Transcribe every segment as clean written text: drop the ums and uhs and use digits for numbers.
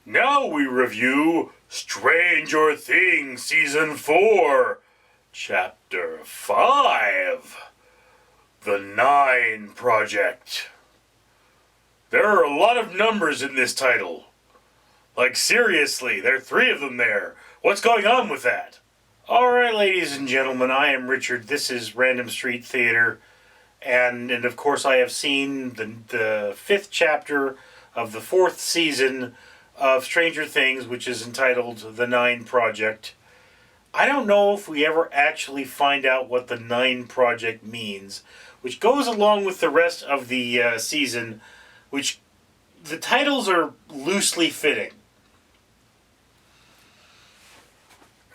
Now we review Stranger Things Season 4, Chapter 5, The 9 Project. There are a lot of numbers in this title. Like, seriously, there are 3 of them there. What's going on with that? Alright, ladies and gentlemen, I am Richard. This is Random Street Theater. And of course, I have seen the 5th chapter of the 4th season of Stranger Things, which is entitled The 9 Project. I don't know if we ever actually find out what the 9 Project means, which goes along with the rest of the season, which the titles are loosely fitting.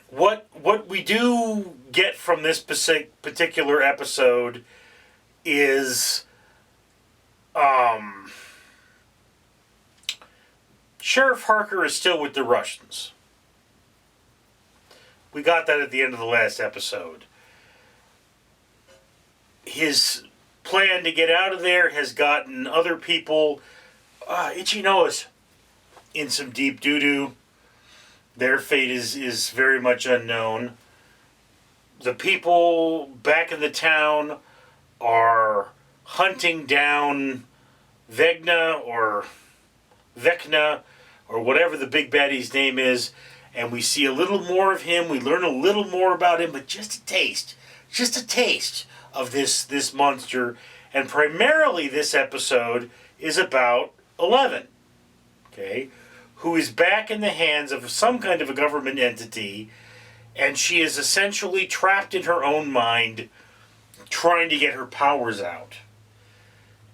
What we do get from this particular episode is Sheriff Harker is still with the Russians. We got that at the end of the last episode. His plan to get out of there has gotten other people itchy nose in some deep doo-doo. Their fate is very much unknown. The people back in the town are hunting down Vecna or whatever the big baddie's name is, and we see a little more of him. We learn a little more about him, but just a taste of this monster. And primarily this episode is about 11, okay, who is back in the hands of some kind of a government entity, and she is essentially trapped in her own mind, trying to get her powers out.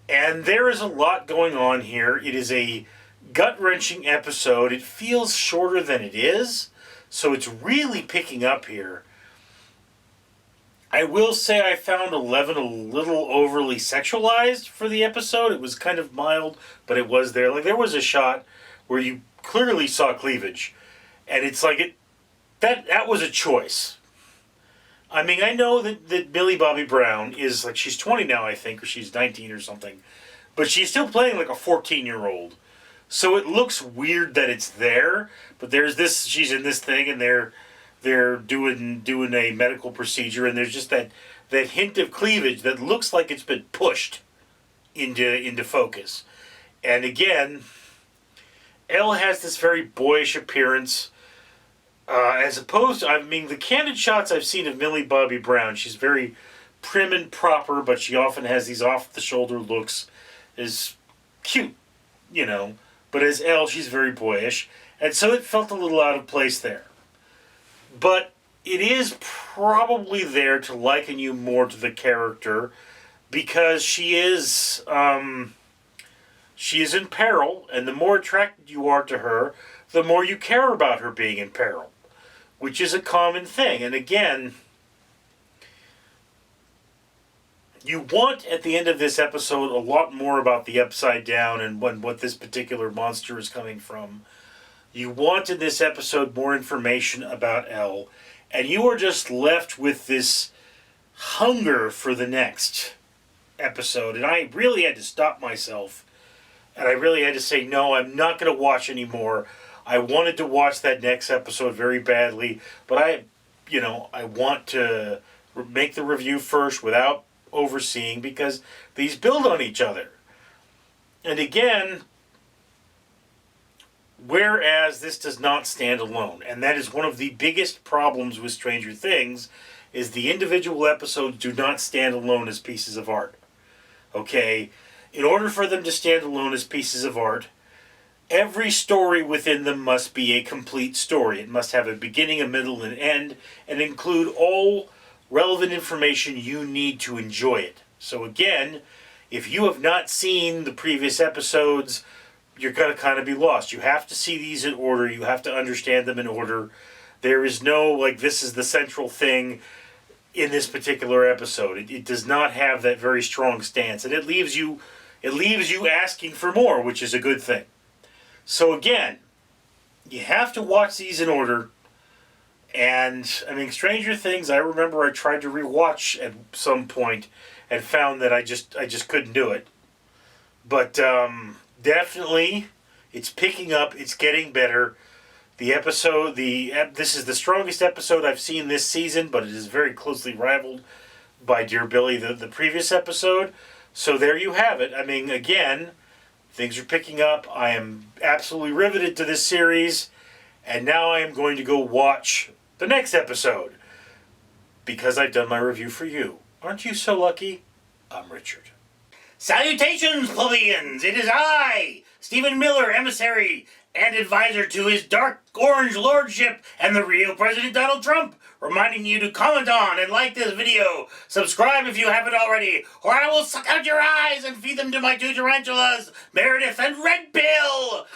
And there is a lot going on here. It is a gut-wrenching episode. It feels shorter than it is, so it's really picking up here. I will say I found 11 a little overly sexualized for the episode. It was kind of mild, but it was there. Like, there was a shot where you clearly saw cleavage, and it's like that was a choice. I mean, I know that Millie Bobby Brown is, like, she's 20 now, I think, or she's 19 or something, but she's still playing like a 14-year-old. So it looks weird that it's there, but there's this, she's in this thing, and they're doing a medical procedure, and there's just that hint of cleavage that looks like it's been pushed into focus. And again, Elle has this very boyish appearance, as opposed to, I mean, the candid shots I've seen of Millie Bobby Brown, she's very prim and proper, but she often has these off-the-shoulder looks, is cute, you know. But as Elle, she's very boyish, and so it felt a little out of place there. But it is probably there to liken you more to the character, because she is in peril, and the more attracted you are to her, the more you care about her being in peril, which is a common thing. And again, you want, at the end of this episode, a lot more about the Upside Down and what this particular monster is coming from. You want, in this episode, more information about Elle, and you are just left with this hunger for the next episode. And I really had to stop myself, and I really had to say, no, I'm not going to watch anymore. I wanted to watch that next episode very badly, but I want to make the review first without overseeing, because these build on each other. And again, whereas this does not stand alone, and that is one of the biggest problems with Stranger Things, is the individual episodes do not stand alone as pieces of art. Okay? In order for them to stand alone as pieces of art, every story within them must be a complete story. It must have a beginning, a middle, and an end, and include all relevant information you need to enjoy it. So again, if you have not seen the previous episodes, you're going to kind of be lost. You have to see these in order. You have to understand them in order. There is no, like, this is the central thing in this particular episode. It does not have that very strong stance, and it leaves you asking for more, which is a good thing. So again, you have to watch these in order. And, I mean, Stranger Things, I remember I tried to rewatch at some point and found that I just couldn't do it. But definitely, It's picking up. It's getting better. This is the strongest episode I've seen this season, but it is very closely rivaled by Dear Billy, the previous episode. So there you have it. I mean, again, things are picking up. I am absolutely riveted to this series. And now I am going to go watch the next episode. Because I've done my review for you. Aren't you so lucky? I'm Richard. Salutations, plebeians! It is I, Stephen Miller, emissary and advisor to his dark orange lordship and the real President Donald Trump, reminding you to comment on and like this video, subscribe if you haven't already, or I will suck out your eyes and feed them to my two tarantulas, Meredith and Red Bill!